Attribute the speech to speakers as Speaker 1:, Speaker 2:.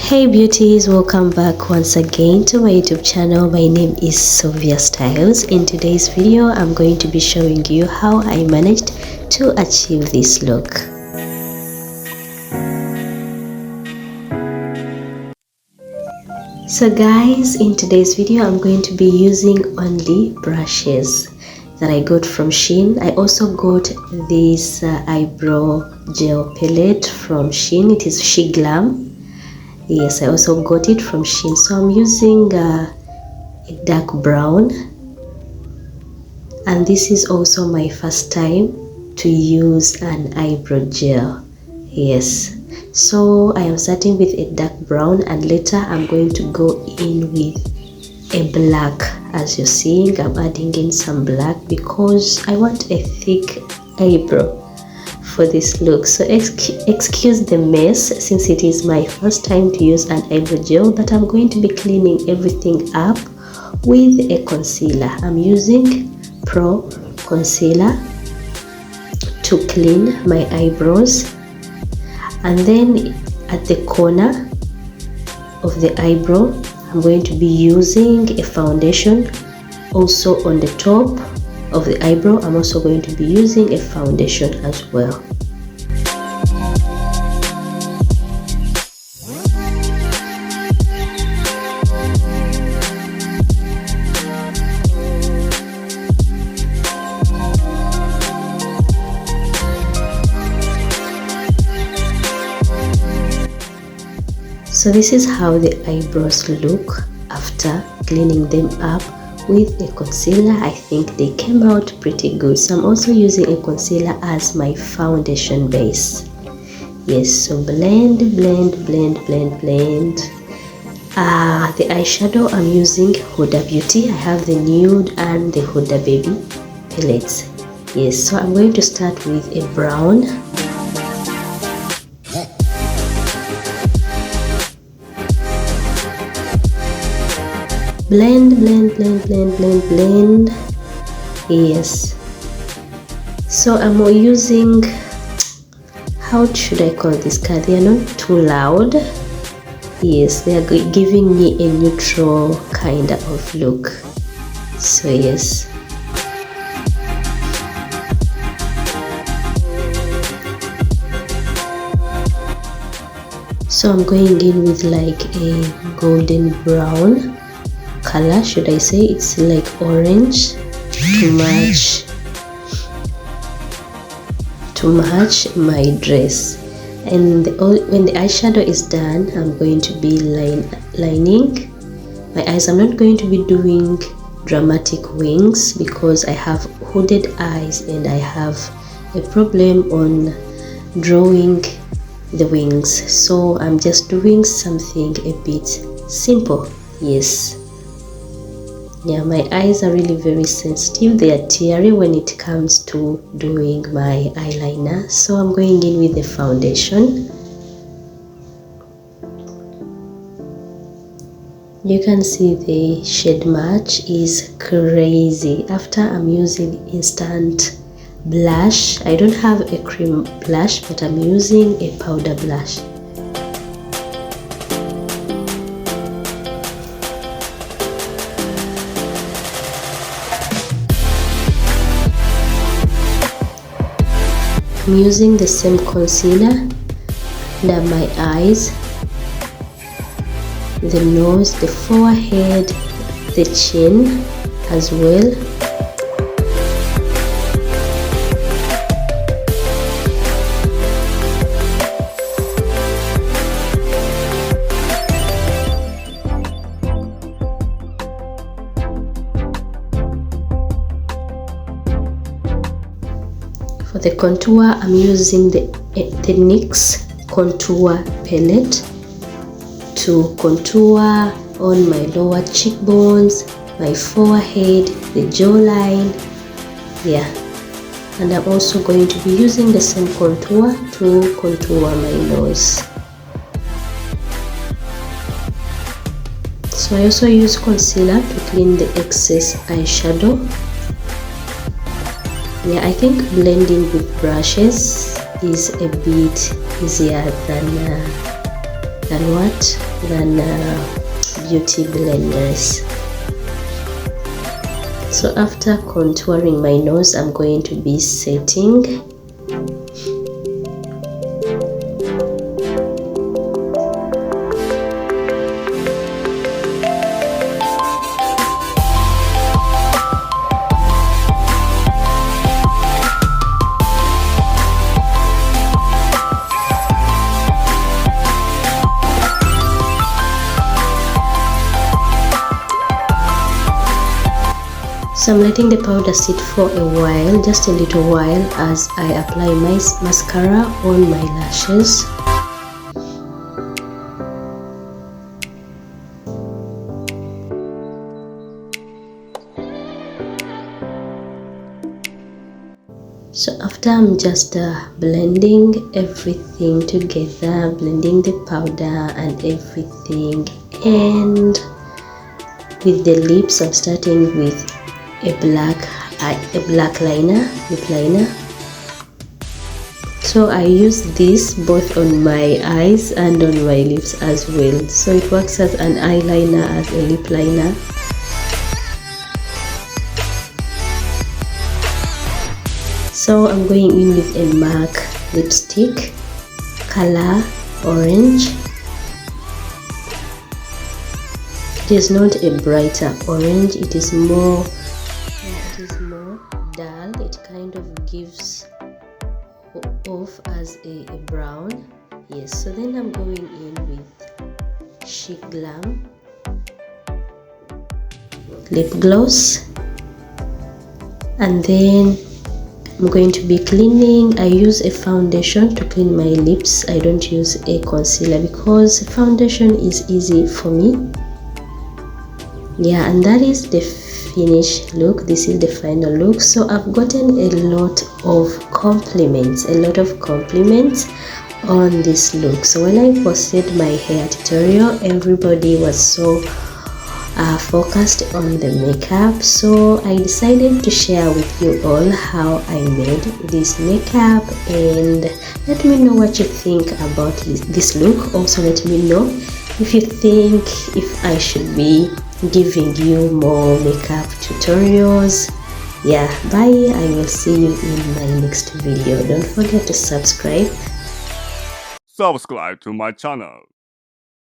Speaker 1: Hey beauties, welcome back once again to my YouTube channel. My name is Sylvia Styles. In today's video I'm going to be showing you how I managed to achieve this look. So guys, in today's video I'm going to be using only brushes that I got from Shein. I also got this eyebrow gel palette from Shein. It is glam. Yes, I also got it from Shein. So I'm using a dark brown, and this is also my first time to use an eyebrow gel. Yes, so I am starting with a dark brown, and later I'm going to go in with a black. As you're seeing, I'm adding in some black because I want a thick eyebrow for this look. So excuse the mess since it is my first time to use an eyebrow gel, but I'm going to be cleaning everything up with a concealer. I'm using Pro concealer to clean my eyebrows, and then at the corner of the eyebrow I'm going to be using a foundation. Also on the top of the eyebrow I'm also going to be using a foundation as well. So this is how the eyebrows look after cleaning them up with a concealer. I think they came out pretty good. So I'm also using a concealer as my foundation base. Yes, so blend. The eyeshadow I'm using Huda Beauty. I have the nude and the Huda Baby palettes. Yes, so I'm going to start with a brown. Blend. Yes, so I'm using, how should I call this color? They are not too loud. Yes, they are giving me a neutral kind of look. So yes, so I'm going in with like a golden brown color, should I say. It's like orange to match my dress. And when the eyeshadow is done, I'm going to be lining my eyes. I'm not going to be doing dramatic wings because I have hooded eyes and I have a problem on drawing the wings, so I'm just doing something a bit simple. Yes, yeah, my eyes are really very sensitive. They are teary when it comes to doing my eyeliner. So I'm going in with the foundation. You can see the shade match is crazy. After I'm using instant blush. I don't have a cream blush, but I'm using a powder blush. I'm using the same concealer under my eyes, the nose, the forehead, the chin as well. For the contour, I'm using the NYX contour palette to contour on my lower cheekbones, my forehead, the jawline. Yeah, and I'm also going to be using the same contour to contour my nose. So I also use concealer to clean the excess eyeshadow. Yeah, I think blending with brushes is a bit easier than than beauty blenders. So after contouring my nose, I'm going to be setting. So I'm letting the powder sit for a while, just a little while, as I apply my mascara on my lashes. So after I'm just blending everything together, blending the powder and everything, and with the lips I'm starting with a black liner, lip liner. So I use this both on my eyes and on my lips as well, so it works as an eyeliner, as a lip liner. So I'm going in with a MAC lipstick, color orange. It is not a brighter orange, it is more dull. It kind of gives off as a brown. Yes, so then I'm going in with Chic Glam lip gloss, and then I'm going to be cleaning. I use a foundation to clean my lips. I don't use a concealer because foundation is easy for me. Yeah, and that is the finished look. This is the final look. So I've gotten a lot of compliments on this look. So when I posted my hair tutorial, everybody was so focused on the makeup, so I decided to share with you all how I made this makeup, and let me know what you think about this look. Also let me know if you think if I should be giving you more makeup tutorials. Yeah, bye. I will see you in my next video. Don't forget to subscribe
Speaker 2: to my channel.